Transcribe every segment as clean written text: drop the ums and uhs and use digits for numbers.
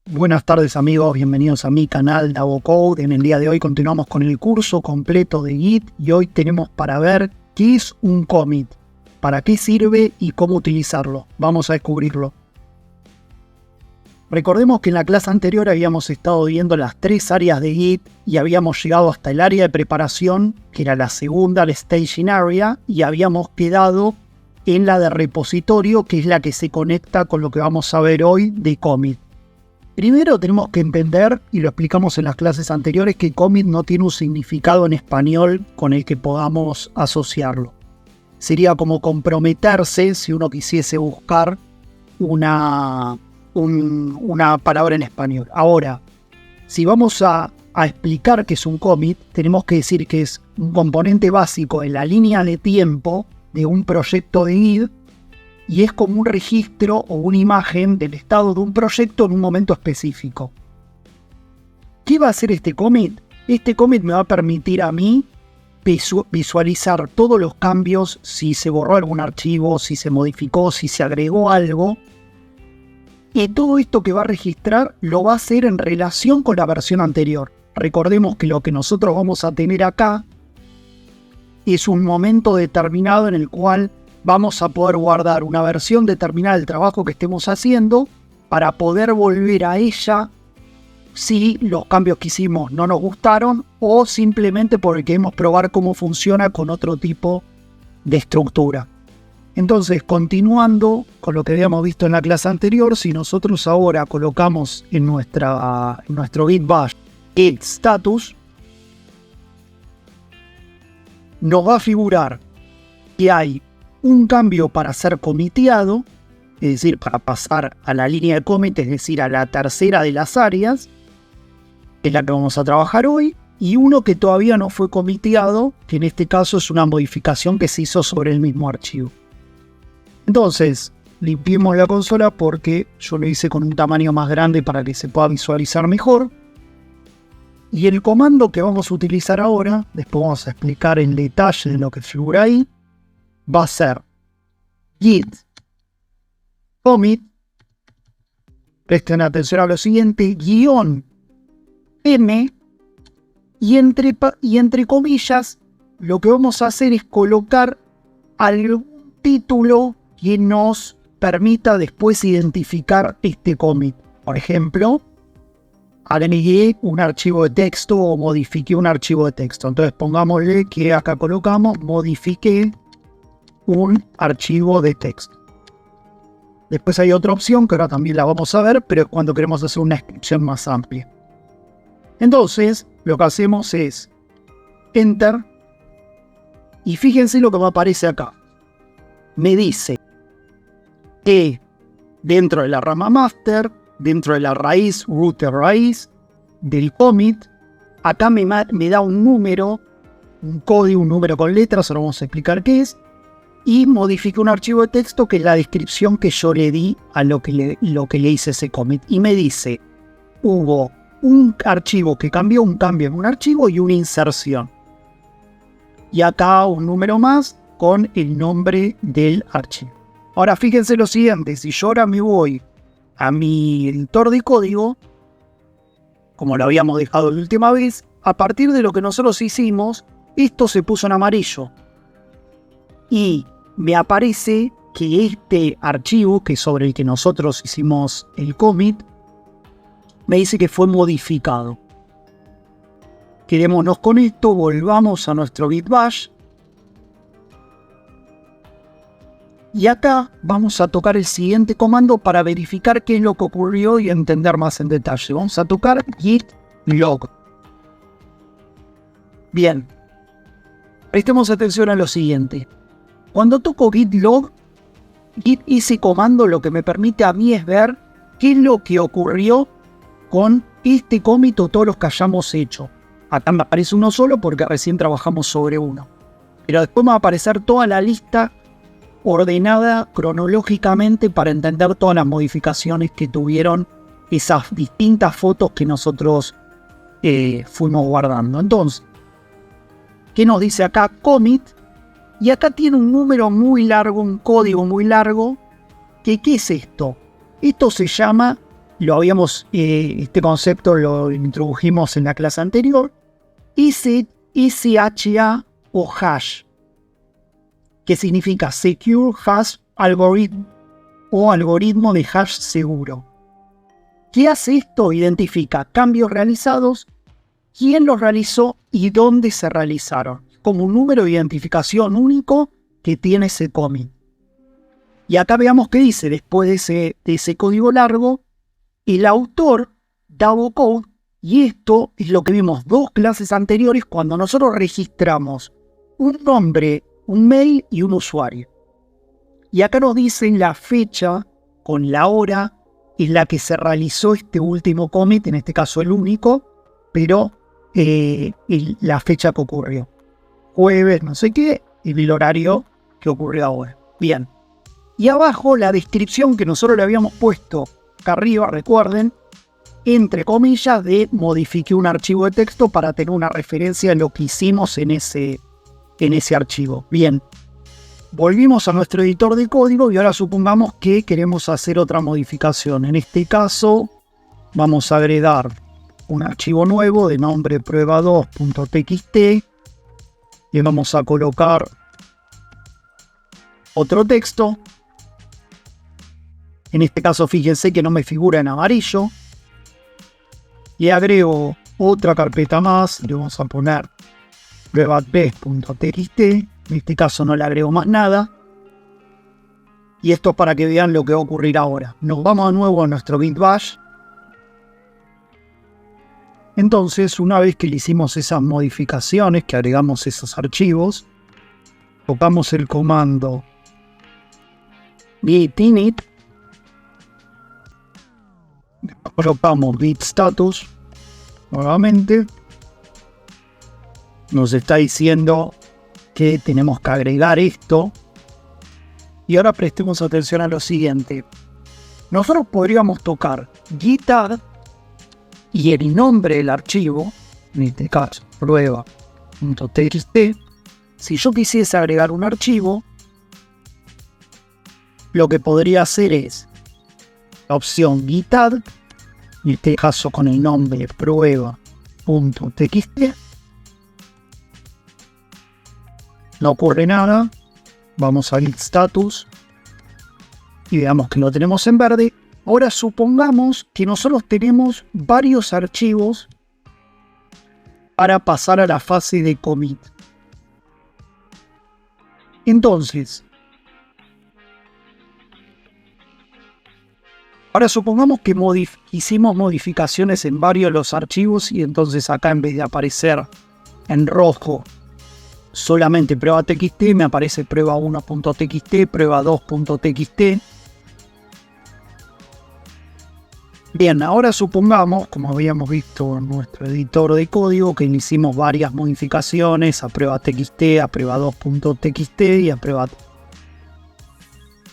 Buenas tardes amigos, bienvenidos a mi canal DavoCode. En el día de hoy continuamos con el curso completo de Git y hoy tenemos para ver qué es un commit, para qué sirve y cómo utilizarlo. Vamos a descubrirlo. Recordemos que en la clase anterior habíamos estado viendo las tres áreas de Git y habíamos llegado hasta el área de preparación, que era la segunda, la staging area, y habíamos quedado en la de repositorio, que es la que se conecta con lo que vamos a ver hoy de commit. Primero tenemos que entender, y lo explicamos en las clases anteriores, que commit no tiene un significado en español con el que podamos asociarlo. Sería como comprometerse si uno quisiese buscar una palabra en español. Ahora, si vamos a explicar qué es un commit, tenemos que decir que es un componente básico en la línea de tiempo de un proyecto de Git, y es como un registro o una imagen del estado de un proyecto en un momento específico. ¿Qué va a hacer este commit? Este commit me va a permitir a mí visualizar todos los cambios, si se borró algún archivo, si se modificó, si se agregó algo. Y todo esto que va a registrar lo va a hacer en relación con la versión anterior. Recordemos que lo que nosotros vamos a tener acá es un momento determinado en el cual vamos a poder guardar una versión determinada del trabajo que estemos haciendo para poder volver a ella si los cambios que hicimos no nos gustaron o simplemente porque queremos probar cómo funciona con otro tipo de estructura. Entonces, continuando con lo que habíamos visto en la clase anterior, si nosotros ahora colocamos en nuestro Git bash git status, nos va a figurar que hay un cambio para ser comiteado, es decir, para pasar a la línea de commit, es decir, a la tercera de las áreas, que es la que vamos a trabajar hoy, y uno que todavía no fue comiteado, que en este caso es una modificación que se hizo sobre el mismo archivo. Entonces, limpiemos la consola porque yo lo hice con un tamaño más grande para que se pueda visualizar mejor. Y el comando que vamos a utilizar ahora, después vamos a explicar en detalle de lo que figura ahí, va a ser git commit, presten atención a lo siguiente, -m, y entre comillas, lo que vamos a hacer es colocar algún título que nos permita después identificar este commit. Por ejemplo, agregué un archivo de texto o modifiqué un archivo de texto. Entonces pongámosle que acá colocamos modifiqué un archivo de texto. Después hay otra opción que ahora también la vamos a ver, pero es cuando queremos hacer una descripción más amplia. Entonces, lo que hacemos es Enter, y fíjense lo que me aparece acá. Me dice que dentro de la rama master, dentro de la raíz, root de raíz, del commit, acá me da un número, un código, un número con letras, ahora vamos a explicar qué es, y modifique un archivo de texto que es la descripción que yo le di a lo que le hice ese commit. Y me dice, hubo un archivo que cambió, un cambio en un archivo y una inserción. Y acá un número más con el nombre del archivo. Ahora fíjense lo siguiente, si yo ahora me voy a mi editor de código, como lo habíamos dejado la última vez, a partir de lo que nosotros hicimos, esto se puso en amarillo. Y me aparece que este archivo, que es sobre el que nosotros hicimos el commit, me dice que fue modificado. Quedémonos con esto, volvamos a nuestro git bash. Y acá vamos a tocar el siguiente comando para verificar qué es lo que ocurrió y entender más en detalle. Vamos a tocar git log. Bien, prestemos atención a lo siguiente. Cuando toco git log, ese comando lo que me permite a mí es ver qué es lo que ocurrió con este commit o todos los que hayamos hecho. Acá me aparece uno solo porque recién trabajamos sobre uno. Pero después me va a aparecer toda la lista ordenada cronológicamente para entender todas las modificaciones que tuvieron esas distintas fotos que nosotros fuimos guardando. Entonces, ¿qué nos dice acá? Commit. Y acá tiene un número muy largo, un código muy largo. ¿Qué es esto? Esto se llama Este concepto lo introdujimos en la clase anterior. SHA o hash, que significa Secure Hash Algorithm o algoritmo de hash seguro. ¿Qué hace esto? Identifica cambios realizados, quién los realizó y dónde se realizaron, como un número de identificación único que tiene ese commit. Y acá veamos qué dice después de ese código largo. El autor double code, y esto es lo que vimos 2 clases anteriores cuando nosotros registramos un nombre, un mail y un usuario. Y acá nos dicen la fecha con la hora en la que se realizó este último commit, en este caso el único, pero la fecha que ocurrió. Jueves, no sé qué, y el horario que ocurrió ahora. Bien. Y abajo la descripción que nosotros le habíamos puesto acá arriba, recuerden, entre comillas, de modifiqué un archivo de texto para tener una referencia de lo que hicimos en ese archivo. Bien, volvimos a nuestro editor de código y ahora supongamos que queremos hacer otra modificación. En este caso, vamos a agregar un archivo nuevo de nombre prueba2.txt y vamos a colocar otro texto. En este caso, fíjense que no me figura en amarillo. Y agrego otra carpeta más. Le vamos a poner prueba3.txt. En este caso no le agrego más nada. Y esto es para que vean lo que va a ocurrir ahora. Nos vamos de nuevo a nuestro Git Bash. Entonces, una vez que le hicimos esas modificaciones, que agregamos esos archivos, tocamos el comando git init. Colocamos git status nuevamente. Nos está diciendo que tenemos que agregar esto. Y ahora prestemos atención a lo siguiente. Nosotros podríamos tocar git add y el nombre del archivo, en este caso prueba.txt. Si yo quisiese agregar un archivo, lo que podría hacer es la opción git add, en este caso con el nombre prueba.txt. No ocurre nada. Vamos a git status y veamos que lo tenemos en verde. Ahora supongamos que nosotros tenemos varios archivos para pasar a la fase de commit. Entonces, ahora supongamos que hicimos modificaciones en varios de los archivos y entonces acá en vez de aparecer en rojo solamente prueba.txt, me aparece prueba1.txt, prueba2.txt. Bien, ahora supongamos, como habíamos visto en nuestro editor de código, que le hicimos varias modificaciones a prueba.txt, a prueba2.txt y a prueba.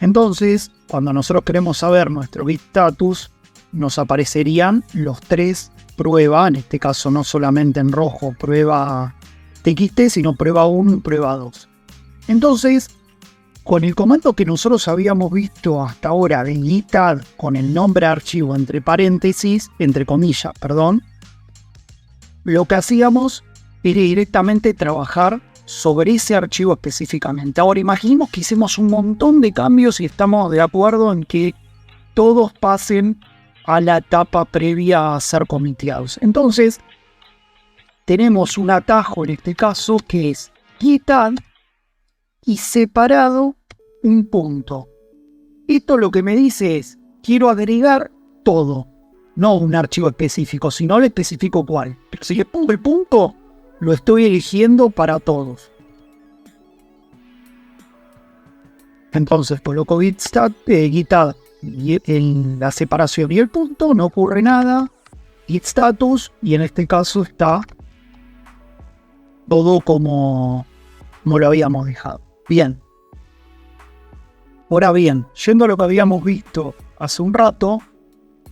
Entonces, cuando nosotros queremos saber nuestro git status, nos aparecerían los 3 prueba, en este caso no solamente en rojo prueba.txt, sino prueba1 y prueba2. Entonces, con el comando que nosotros habíamos visto hasta ahora de git add con el nombre de archivo entre paréntesis, entre comillas, perdón, lo que hacíamos era directamente trabajar sobre ese archivo específicamente. Ahora imaginemos que hicimos un montón de cambios y estamos de acuerdo en que todos pasen a la etapa previa a ser comiteados. Entonces, tenemos un atajo en este caso que es git add y separado un punto. Esto lo que me dice es, quiero agregar todo, no un archivo específico, sino le especifico cuál. Pero si le pongo el punto, lo estoy eligiendo para todos. Entonces coloco git add en la separación y el punto, no ocurre nada. Git status, y en este caso está todo como lo habíamos dejado. Bien. Ahora bien, yendo a lo que habíamos visto hace un rato,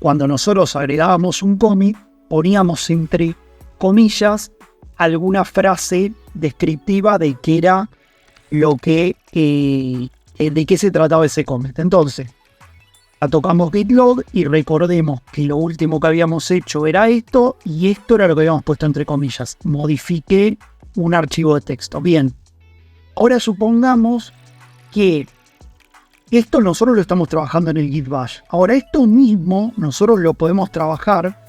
cuando nosotros agregábamos un commit, poníamos entre comillas alguna frase descriptiva de qué era lo que de qué se trataba ese commit. Entonces, Tocamos git log y recordemos que lo último que habíamos hecho era esto y esto era lo que habíamos puesto entre comillas. Modifiqué un archivo de texto. Bien, ahora supongamos que esto nosotros lo estamos trabajando en el git bash. Ahora esto mismo nosotros lo podemos trabajar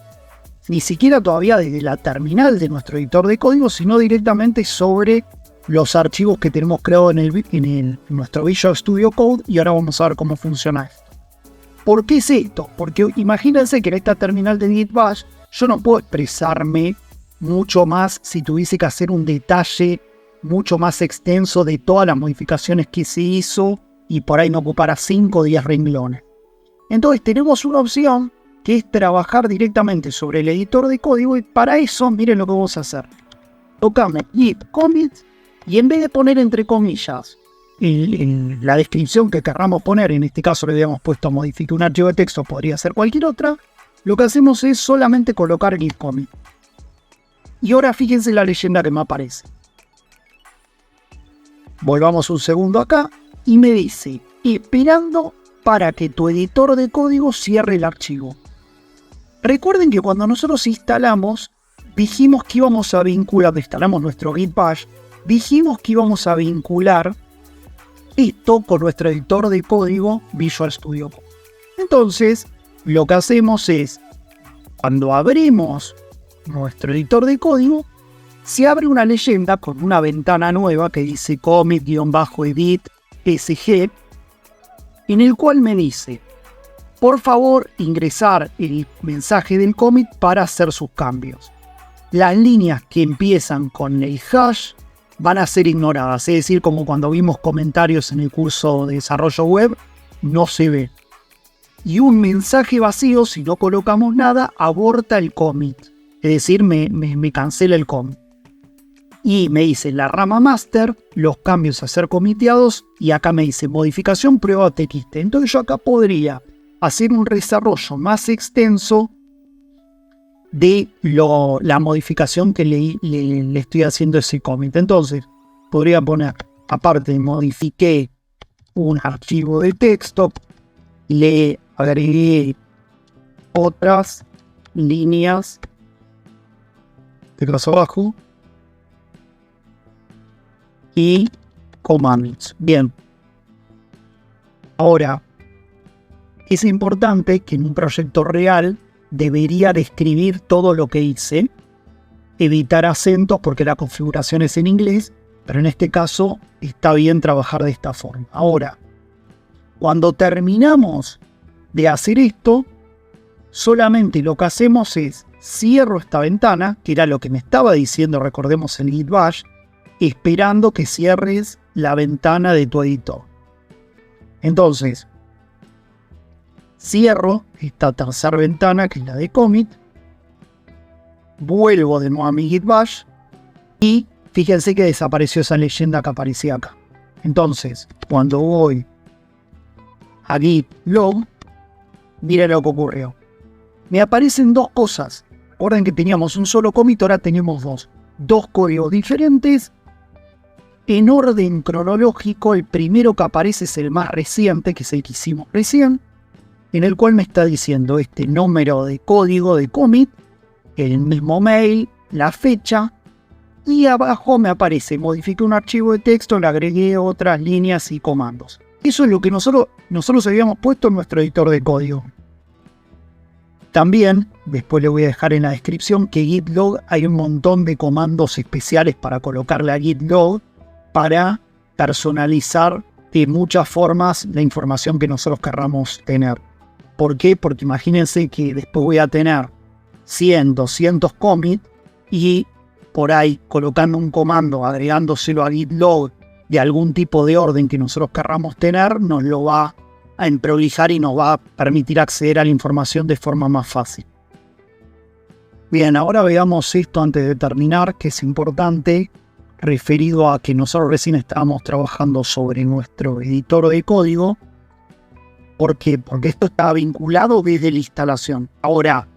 ni siquiera todavía desde la terminal de nuestro editor de código, sino directamente sobre los archivos que tenemos creados en nuestro Visual Studio Code, y ahora vamos a ver cómo funciona esto. ¿Por qué es esto? Porque imagínense que en esta terminal de git bash yo no puedo expresarme mucho más si tuviese que hacer un detalle mucho más extenso de todas las modificaciones que se hizo y por ahí me ocupara 5 o 10 renglones. Entonces tenemos una opción que es trabajar directamente sobre el editor de código, y para eso miren lo que vamos a hacer. Tocamos git commit y en vez de poner entre comillas en la descripción que querramos poner, en este caso le habíamos puesto modificar un archivo de texto, podría ser cualquier otra, lo que hacemos es solamente colocar git commit. Y ahora fíjense la leyenda que me aparece. Volvamos un segundo acá y me dice, esperando para que tu editor de código cierre el archivo. Recuerden que cuando nosotros instalamos, dijimos que íbamos a vincular, instalamos nuestro git bash, dijimos que íbamos a vincular esto con nuestro editor de código Visual Studio Code. Entonces, lo que hacemos es, cuando abrimos nuestro editor de código, se abre una leyenda con una ventana nueva que dice commit-edit sg, en el cual me dice, por favor ingresar el mensaje del commit para hacer sus cambios. Las líneas que empiezan con el hash van a ser ignoradas, es decir, como cuando vimos comentarios en el curso de desarrollo web, no se ve. Y un mensaje vacío, si no colocamos nada, aborta el commit, es decir, me cancela el commit. Y me dice la rama master, los cambios a ser comiteados, y acá me dice modificación prueba txt. Entonces yo acá podría hacer un desarrollo más extenso de la modificación que le estoy haciendo a ese commit. Entonces podría poner, aparte modifiqué un archivo de texto, le agregué otras líneas de caso abajo y comandos. Bien. Ahora, es importante que en un proyecto real debería describir todo lo que hice, evitar acentos porque la configuración es en inglés, pero en este caso está bien trabajar de esta forma. Ahora, cuando terminamos de hacer esto, solamente lo que hacemos es cierro esta ventana, que era lo que me estaba diciendo, recordemos el git bash, esperando que cierres la ventana de tu editor. Entonces, cierro esta tercera ventana, que es la de commit, vuelvo de nuevo a mi git bash y fíjense que desapareció esa leyenda que aparecía acá. Entonces, cuando voy a git log, miren lo que ocurrió. Me aparecen dos cosas. Recuerden que teníamos un solo commit, ahora tenemos dos códigos diferentes. En orden cronológico, el primero que aparece es el más reciente, que es el que hicimos recién, en el cual me está diciendo este número de código de commit, el mismo mail, la fecha, y abajo me aparece, modifiqué un archivo de texto, le agregué otras líneas y comandos. Eso es lo que nosotros habíamos puesto en nuestro editor de código. También, después le voy a dejar en la descripción que git log hay un montón de comandos especiales para colocarle a git log para personalizar de muchas formas la información que nosotros querramos tener. ¿Por qué? Porque imagínense que después voy a tener 100, 200 commits y por ahí colocando un comando, agregándoselo a git log de algún tipo de orden que nosotros querramos tener, nos lo va a emprolijar y nos va a permitir acceder a la información de forma más fácil. Bien, ahora veamos esto antes de terminar, que es importante, referido a que nosotros recién estábamos trabajando sobre nuestro editor de código. ¿Por qué? Porque esto está vinculado desde la instalación. Ahora,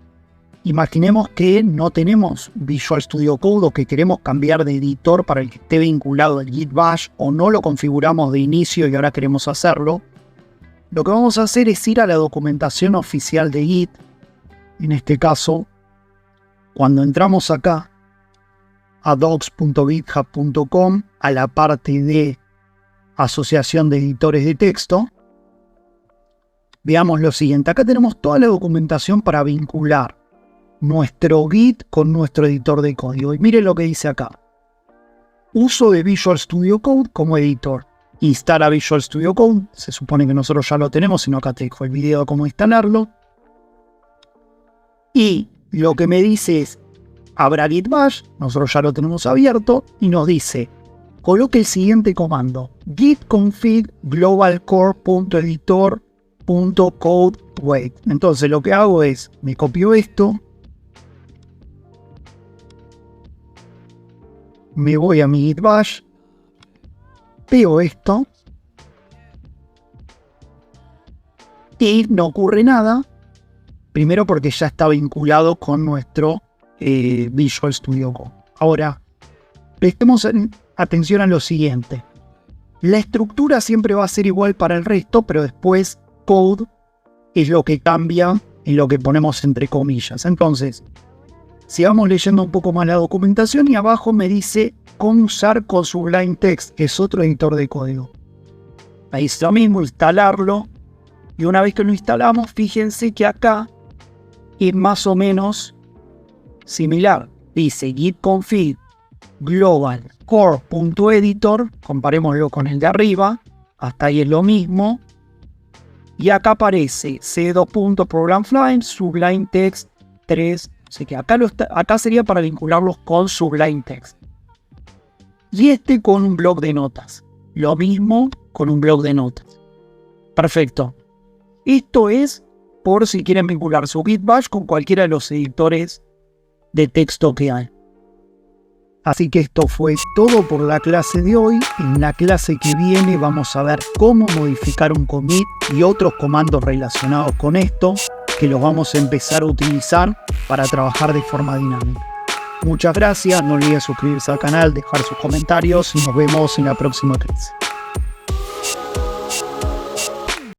imaginemos que no tenemos Visual Studio Code o que queremos cambiar de editor para el que esté vinculado al git bash o no lo configuramos de inicio y ahora queremos hacerlo. Lo que vamos a hacer es ir a la documentación oficial de Git. En este caso, cuando entramos acá a docs.github.com, a la parte de Asociación de Editores de Texto, veamos lo siguiente. Acá tenemos toda la documentación para vincular nuestro Git con nuestro editor de código. Y miren lo que dice acá. Uso de Visual Studio Code como editor. Instala Visual Studio Code. Se supone que nosotros ya lo tenemos, sino acá te dejo el video de cómo instalarlo. Y lo que me dice es, habrá Git Bash. Nosotros ya lo tenemos abierto. Y nos dice, coloque el siguiente comando. Git config global core.editor.code wait. Entonces lo que hago es, me copio esto. Me voy a mi Git Bash. Pego esto. Y no ocurre nada. Primero porque ya está vinculado con nuestro Visual Studio Code. Ahora, prestemos atención a lo siguiente. La estructura siempre va a ser igual para el resto, pero después code es lo que cambia en lo que ponemos entre comillas. Entonces, sigamos leyendo un poco más la documentación y abajo me dice cómo usar con Sublime Text, que es otro editor de código. Ahí es lo mismo, instalarlo. Y una vez que lo instalamos, fíjense que acá es más o menos similar. Dice git config global core.editor, comparémoslo con el de arriba, hasta ahí es lo mismo. Y acá aparece c2.programFlyme, Sublime Text 3. Así que acá sería para vincularlos con Sublime Text. Y este con un bloc de notas. Lo mismo con un bloc de notas. Perfecto. Esto es por si quieren vincular su Git Bash con cualquiera de los editores de texto que hay. Así que esto fue todo por la clase de hoy. En la clase que viene vamos a ver cómo modificar un commit y otros comandos relacionados con esto, que los vamos a empezar a utilizar para trabajar de forma dinámica. Muchas gracias, no olviden suscribirse al canal, dejar sus comentarios y nos vemos en la próxima clase.